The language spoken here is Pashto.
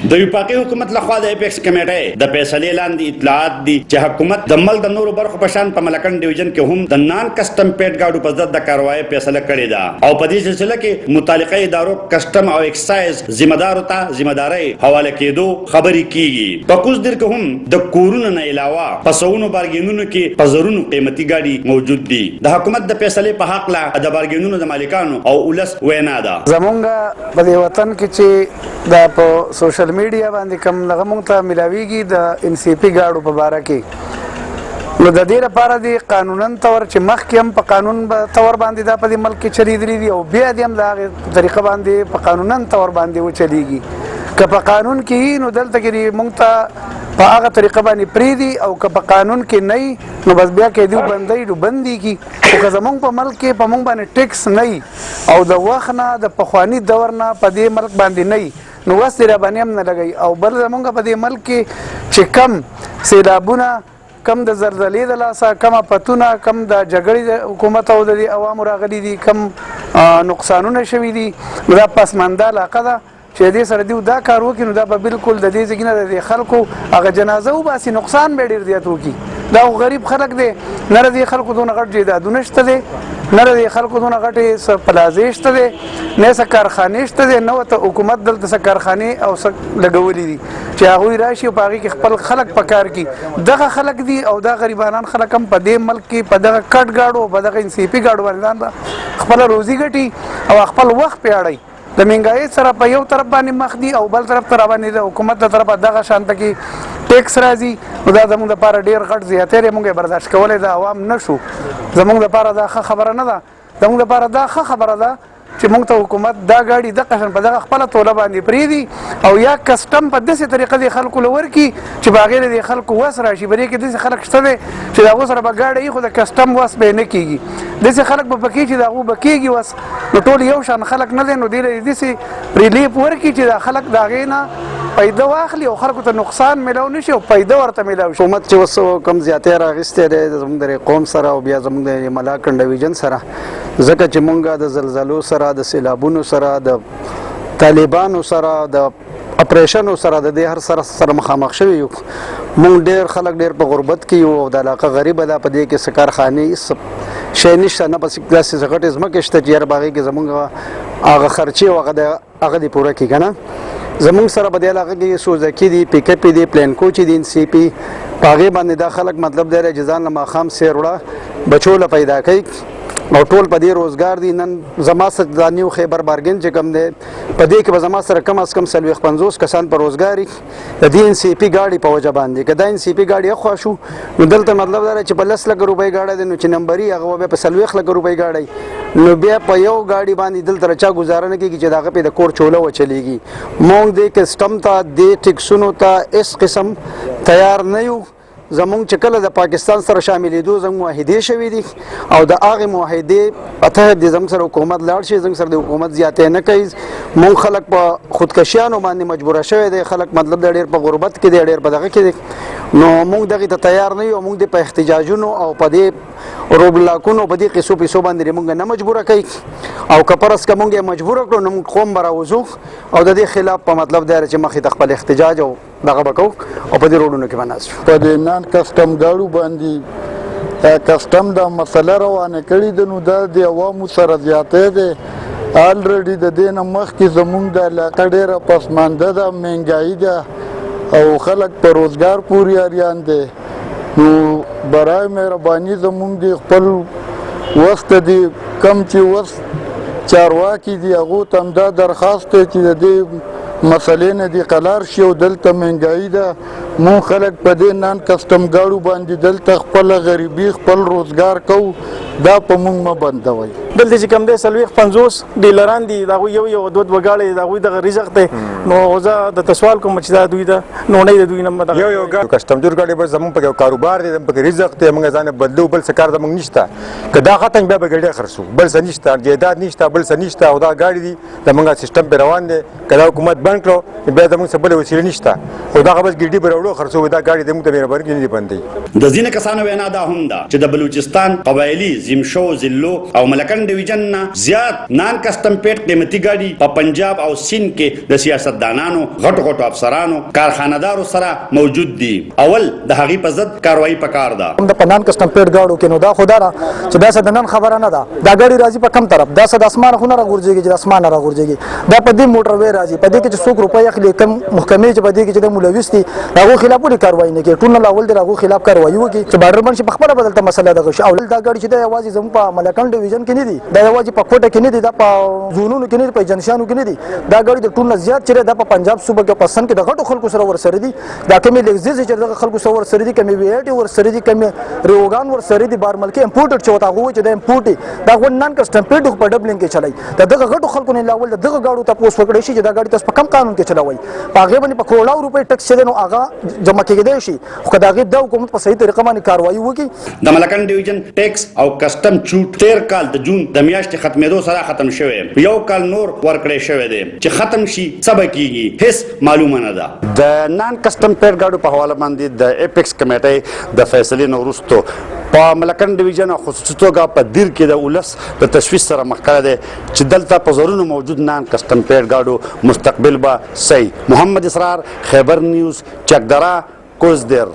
د وفاقي حکومت لخوا د اپیکس کمیټې د فیصلې لاندې اطلاعات دي چې حکومت د ملک د نورو برخو په شان په ملکن ډیویژن کې هم د نان کسٹم پیډ ګاډو په ضد د کاروایی فیصله کړې ده او په دې سلسله کې متعلقه ادارو کسٹم او ایکسایز ذمہدارو ته ذمہداري حواله کېدو خبرې کیږي په کوز در کې هم د کورونو نه علاوه پسونو بارګینونو کې پزرونو قیمتي ګاډي موجود دي د حکومت د فیصلې په حق لا د بارګینونو د مالکانو او ولس وینا ده زمونږ په وطن کې چې دا په سوشل میډیا باندې کم لغه مونږ ته ملاویږي د ان سی پی ګاډو په باره کې نو د دې لپاره دی قانونن تور چې مخکې هم په قانون تور باندې دا په دې ملک کې چلیدلی دي او بیا دې هم د هغې طریقه باندې په قانونن تور باندې وچلیږي که په قانون کې نو دلته کې مونږ ته په هغه طریقه باندې پرېږدي او که په قانون کې نه نو بس بیا کې دوی بندوي نو بندېږي خو که زمونږ په ملک کې په مونږ باندې ټیکس نه او د وخت نه د پخواني دور نه په دې ملک باندې نه نو وس دی را باندې هم نه لګوي او بل زمونږ په دې ملک کې چې کم سیلابونه کم د زلزلې د لاسه کم آفتونه کم د جګړې د حکومت او د عوامو راغلي دي کم نقصانونه شوي دي نو دا پسمانده علاقه ده چې دې سره دیو دا کار وکړي نو دا به بالکل د دې ځای نه د خلکو هغه جنازه وباسي نقصان به ډېر زیات وکړي دا غریب خلک دی نه د دې خلکو دونه غټ جایدادونه شته دی نه د دې خلکو دونه غټې پلازې شته دی نه څه کارخانې شته دی نه ورته حکومت دلته څه کارخانې او څه لګولي دي چې هغوی راشي او په هغې کې خپل خلک په کار کړي دغه خلک دي او دا غریبانان خلک هم په دې ملک کې په دغه کټ ګاډو په دغه ان سی پي ګاډو باندې خپله روزي ګټي او خپل وخت پې اړوي د مهنګایۍ سره په یو طرف باندې مخ دي او بل طرف ته را باندې د حکومت د طرفه دغه شانته کې ټیکس راځي نو دا زموږ دپاره ډېر غټ زیاتې دی موږ یې برداشت کولی د عوام نه شو زموږ دپاره دا ښه خبره نه ده زموږ دپاره دا ښه خبره ده چې موږ ته حکومت دا ګاډي دغه شان په دغه خپله توله باندې پرېږدي او یا کسټم په داسې طریقه د خلکو له ورکړي چې په هغې د خلکو وس راشي په دې کې داسې خلک شته دی چې د هغو سره به ګاډه وي خو د کسټم وس به یې نه کېږي داسې خلک به پکې چې د هغو به کېږي وس نو ټول یو شان خلک نه دی نو دې له داسې ریلیف ورکړي چې دا خلک د هغې نه پیدا واخلي او خلکو ته نقصان میلاو نشي او پیدا ورته میلاو شي حکومت چې اوس کم زیاتې راغیستی دی زموږ د قوم سره او بیا زموږ د ملاکنډ ډیویژن سره ځکه چې مونږ د زلزلو سره د سیلابونو سره د طالبانو سره د اپریشنو سره د دې هر سره مخامخ شوي یو مونږ ډېر خلک ډېر په غربت کې یو او د علاقه غریبه ده په دې کې څه کارخانې شی نشته نه بس داسې غټې ځمکې شته چې یار په هغې کې زمونږ هغه خرچې او هغه دې پوره کړي که نه زمونږ سره په دې علاقه کې سوزکي دي پیکپې دي پلینکو چې دي ان سی پي په هغې باندې دا خلک مطلب دی چې ځان له ماښام سیر وړه بچو له پیدا کوي او ټول په دې روزګار دي نن زما سره دا نیو خیبر بارګین چې کوم دی په دې کې به زما سره کم از کم 40-50 کسان په روزګار د دې ان سی پي ګاډي په وجه باندې که دا ان سی پي ګاډي اخوا شو نو دلته مطلب دا چې په 10 لکه روپۍ ګاډی دی نو چې نمبري هغه بیا په 40 لکه روپۍ ګاډی نو بیا په یو ګاډي باندې دلته چا ګزاره نه کېږي چې د هغه پې د کور چوله وچلیږي مونږ دې کسټم ته دې ټیکسونو ته هېڅ قسم تیار نه یو زمونږ چې کله د پاکستان سره شاملېدو زموږ معاهدې شوي دي او د هغې معاهدې په تحت د زموږ سره حکومت لاړ شي زموږ سره د حکومت زیاتې نه کوي مونږ خلک په خودکشیانو باندې مجبوره شوی دی خلک مطلب د ډېر په غربت کې دی ډېر په دغه کې دی نو مونږ دغې ته تیار نه یو مونږ د په احتجاجونو او په دې روبلاکونو په دې قصو پیسو باندې مونږ نه مجبوره کوي او که پرس که مونږ یې مجبوره کړو نو مونږ قوم به راوځو او د دې خلاف په مطلب دی چې مخې ته خپل احتجاج او دغه به کوو او په دې روډونو کې به ناست شو په دې نان کسټم ګاډو باندې کسټم دا مسله روانه کړې ده نو دا د عوامو سره زیاتی دی الریډي د دې نه مخکې زموږ د علاقه ډېره پسمانده ده مهنګایي ده او خلک په روزګار پورې اریان دی نو برای مهرباني زموږ د خپل وس ته دي کم چې وس چارواکي دي هغو ته هم دا درخواست دی چې د دې مسلې نه دې قلار شي او دلته مهنګایي ده مونږ خلک په دې نان کسټم ګاډو باندې دلته خپله غریبي خپل روزګار کوو دا په مونږ مه بندوئ دلته چې کوم دی 40-50 ډیلران دي د هغوی یو دوه ګاډۍ د هغوی دغه رزق دی نو زه درته سوال کوم چې دا دوی ده نونۍ د دوی نه یو کسټم جوړ ګاډۍ به زموږ پکې کاروبار دی پکې رزق دی موږ ځان بدلو بل څه کار زموږ نشته که دا ختم بیا به ګاډۍ خرڅو بل څه نشته جایداد نشته بل څه نشته او دا ګاډي دي زموږ سیستم پې روان دی که دا حکومت بند کړو بیا زموږ څه بلې وسیلې نشته او دغه بس ګاډي به راوړو خرڅو دا ګاډي زموږ ته مهرباني نه دي بندوي د ځینې کسانو وینا دا هم ده چې د بلوچستان قبایلي زمشو ضلعو او ملکن ډیویژن نه زیات نان کسٹم پیټ قیمتي ګاډي په پنجاب او سند کې د سیاستدانانو غټو افسرانو کارخانه‌دارو سره موجود دي. اول د هغې په ضد کاروایی پکار ده. د پنان کسٹم پیټ گاډو کې نو دا خدا را چې دا څه د نن خبره نه ده. دا ګاډي راځي په کم طرف، دا څه د اسمان خو نه راغورځيږي چې د اسمان نه راغورځيږي. دا په دې موټر وې راځي، په دې کې چې 100 روپۍ اخلي کم محکمې چې په دې کې چې د مولویست دي هغه خلاف ولې کاروایی نه کوي. ټول نه لاول د هغه خلاف کاروایی وکړي چې بارډر باندې په خپل بدلته مسله دغه شي. او دا ګاډي چې د یوازې زموږ په ملکان ډیویژن کې نه دي، دا یوازې په کوټه کې نه دي، دا په زونونو کې نه دي، په جنشانو کې نه دي. دا ګاډي د ټول نه زیات چې د پنجاب صوبه کې پسند کې د غټو خلکو سره ورسره دي. دا کمی لگزیز چې د خلکو سره ورسره دي، کمی ویټي ورسره دي، کمی ریوګان ورسره دي، بار ملکی امپورټډ چې وتا غوي چې د امپورټي دا غو نن کسٹم پیټ په ډبلینګ کې چلای. دا دغه غټو خلکو نه لاول دغه ګاډو ته پوس وکړي شي چې دا ګاډي تاسو په کم قانون کې چلوي. هغه باندې په کروڑو روپۍ ټکس دي نو هغه جمع کېږي شي. خو دا غي د حکومت په صحیح طریقه باندې کاروایی وکړي. د ملکان ډیویژن ټیکس او کسٹم چوټ 13 کال د جون د میاشتې ختمېدو سره ختم شوی. یو کال نور ورکړی شوی دی چې ختم شي سبا کیږي هیڅ معلومه نه ده. د نان کسٹم پیټ ګاډو په حواله باندې د اپیکس کمیټې د فیصلې نه وروسته په ملکان ډیویژن او خصوصي توګه په دیر کې د ولس د تشویش سره مخ کړی دی چې دلته په زرونو موجود نان کسٹم پیټ ګاډو مستقبل به صحیح. محمد اسرار، خیبر نیوز، چکدره، کوزدر.